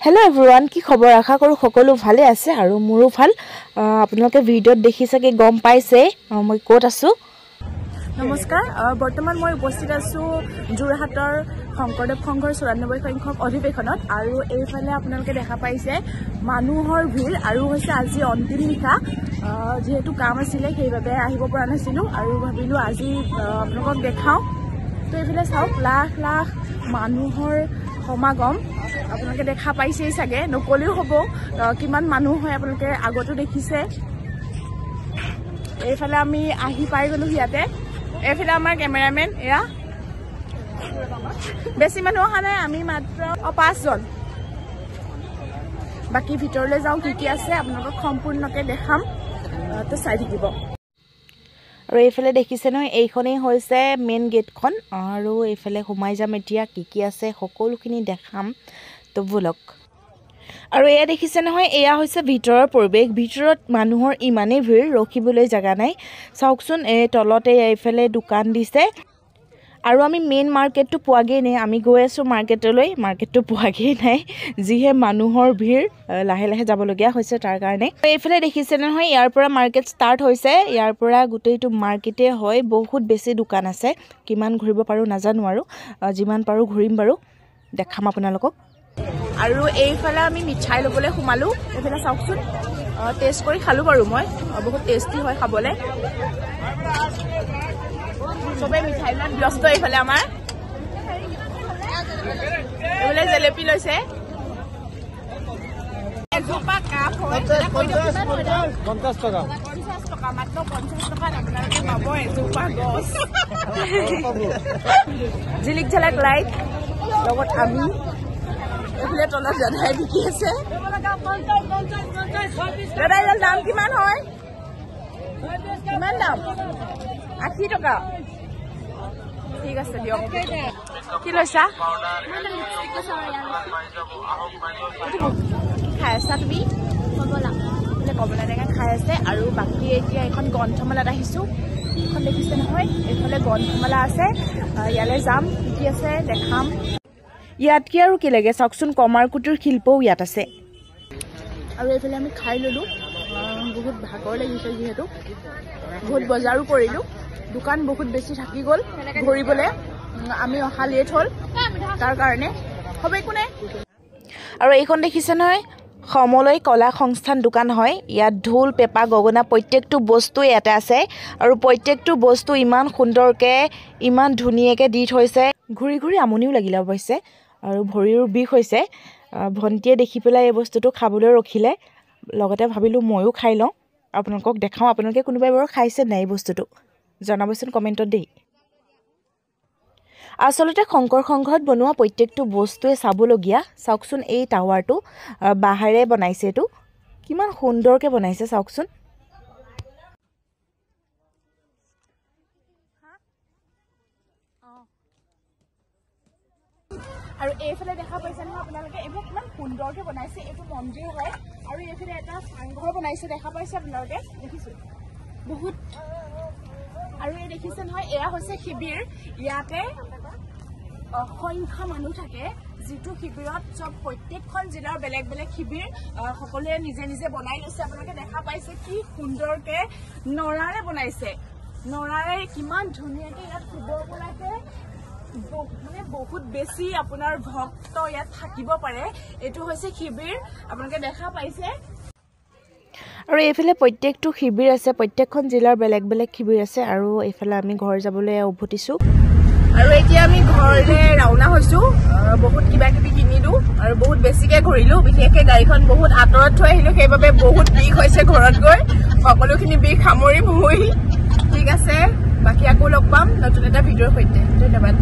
Hello everyone, কি খবৰ আশা কৰো সকলো ভালে আছে আৰু মোৰো ভাল আপোনালোকে ভিডিঅ'ত দেখি সকে গম পাইছে মই ক'ত আছো নমস্কাৰ বৰ্তমান মই উপস্থিত আছো জুৰহাটৰ শংকৰদেৱ সংঘৰ 94 সংখ্যক অধিৱেশনত আৰু এইফালে আপোনালোকে দেখা পাইছে মানুহৰ ভিৰ আৰু হৈছে আজি অন্তিম নিশা যেহেতু কাম আছিল সেইভাবে আহিব পৰা নাছিলো আৰু ভাবিলো আজি আপোনালোকক দেখাও তো এইফালে চাওক লাখ লাখ মানুহৰ সমাগম আপোনালোকে দেখা পাইছে সাগে নকলেও হ'ব কিমান মানুহ হয় আপোনালোকে আগতো দেখিছে এইফালে আমি আহি পাই গলো হিয়াতে এইফালে আমাৰ কেমেৰামেন এয়া বেছি মানুহ অহা নাই আমি মাত্ৰ 5 জন বাকি ভিতৰলৈ যাও কি আছে আপোনালোকক সম্পূৰ্ণকৈ দেখাম তো চাই থাকিব আৰু এইফালে দেখিছে নহয় এইখনেই হৈছে মেইন গেটখন আৰু এইফালে সোমাই যাম এতিয়া কি আছে সকলোখিনি দেখাম তো ব্লগ আৰু এয়া দেখিছে নহয় এয়া হৈছে ভিতৰৰ পৰিবেশ ভিতৰত মানুহৰ ইমানে ভিৰ ৰখিবলৈ জাগা নাই চাওকচোন এই তলতে এইফালে দোকান দিছে আৰু আমি মেইন মাৰ্কেটটো পোৱাগে নাই আমি গৈ আছো মাৰ্কেটটো পোৱাগে নাই যিহে মানুহৰ ভিৰ লাহে লাহে যাব লগিয়া হৈছে তাৰ কাৰণে এইফালে দেখিছে নহয় ইয়াৰ পৰা মাৰ্কেট ষ্টাৰ্ট হৈছে ইয়াৰ পৰা গুটেইটো মাৰ্কেটে হয় বহুত বেছি দোকান আছে কিমান ঘুৰিব পাৰো নাজানো আৰু যিমান পাৰো ঘুৰিম বাৰু দেখাম আপোনালোকক আৰু এইফালে আমি মিঠাই লবলৈ সোমালো এইফালে চাওকচোন টেষ্ট কৰি খালো বাৰু মই বহুত টেষ্টি হয় খাবলে সবে মিঠাই মান ব্যস্ত এইফালে আমাৰ এইফালে জেলেপি লৈছে এজোপা কাপ হয় 50 টকা মাত্ৰ 50 টকা আপোনালোকে পাব এজোপা গছ জিলিক ঝালাক লাইট লগত আমি এইফালে তলত দাদাই বিকি আছে দাদাই দাম কিমান হয় কিমান দাম 80 টকা ঠিক আছে দিয়ক কি লৈছা খাই আছা তুমি কমলা টেঙা খাই আছে আৰু বাকী এতিয়া এখন গ্ৰন্থমেলাত আহিছো এখন দেখিছে নহয় এইফালে গ্ৰন্থমেলা আছে ইয়ালৈ যাম কি আছে দেখাম ইয়াত কি আৰু কি লাগে চাওকচোন কমাৰকুটিৰ শিল্পও ইয়াত আছে আৰু এইফালে আমি খাই ললো বহুত ভাগৰ লাগিছে যিহেতু বহুত বজাৰো কৰিলো দোকান বহুত বেছি থাকি গ'ল ঘূৰিবলৈ আমি অহা লেট হ'ল তাৰ কাৰণে হ'ব একো নাই আৰু এইখন দেখিছে নহয় সমলয় কলা সংস্থান দোকান হয় ইয়াত ঢোল পেপা গগনা প্ৰত্যেকটো বস্তু ইয়াতে আছে আৰু প্ৰত্যেকটো বস্তু ইমান সুন্দৰকৈ ইমান ধুনীয়াকৈ দি থৈছে ঘূৰি ঘূৰি আমনিও লাগিলে অৱশ্যে আৰু ভৰিৰ বিষ হৈছে ভন্টিয়ে দেখি পেলাই এই বস্তুটো খাবলৈ ৰখিলে লগতে ভাবিলো ময়ো খাই লওঁ আপোনালোকক দেখাওঁ আপোনালোকে কোনোবাই বাৰু খাইছে নাই এই বস্তুটো জনাবচোন কমেণ্টত দেই আসলতে শংকৰ সংঘত বনোৱা প্ৰত্যেকটো বস্তুৱে চাবলগীয়া চাওকচোন এই টাৱাৰটো বাহাৰে বনাইছে এইটো কিমান সুন্দৰকৈ বনাইছে চাওকচোন আৰু এইফালে দেখা পাইছে নহয় আপোনালোকে এইবোৰ কিমান সুন্দৰকৈ বনাইছে এইটো মন্দিৰ হয় আৰু এইফালে এটা চাংঘৰ বনাইছে দেখা পাইছে আপোনালোকে দেখিছো বহুত আৰু এই দেখিছে নহয় এয়া হৈছে শিবিৰ ইয়াতে অসংখ্য মানুহ থাকে যিটো শিবিৰত সব প্ৰত্যেকখন জিলাৰ বেলেগ বেলেগ শিবিৰ সকলোৱে নিজে নিজে বনাই লৈছে আপোনালোকে দেখা পাইছে কি সুন্দৰকৈ নৰাৰে বনাইছে নৰাৰে কিমান ধুনীয়াকৈ ইয়াত শুব পৰাকে মানে বহুত বেছি আপোনাৰ ভক্ত ইয়াত থাকিব পাৰে এইটো হৈছে শিবিৰ আপোনালোকে দেখা পাইছে আৰু এইফালে প্ৰত্যেকটো শিবিৰ আছে প্ৰত্যেকখন জিলাৰ বেলেগ বেলেগ শিবিৰ আছে আৰু এইফালে আমি ঘৰ যাবলৈ উভতিছো আৰু এতিয়া আমি ঘৰলৈ ৰাওনা হৈছো বহুত কিবা কিবি কিনিলো আৰু বহুত বেছিকৈ ঘূৰিলো বিশেষকৈ গাড়ীখন বহুত আঁতৰত থৈ আহিলো সেইবাবে বহুত বিষ হৈছে ঘৰত গৈ সকলোখিনি বিষ সামৰি মুহি ঠিক আছে বাকী আকৌ লগ পাম নতুন এটা ভিডিঅ'ৰ সৈতে ধন্যবাদ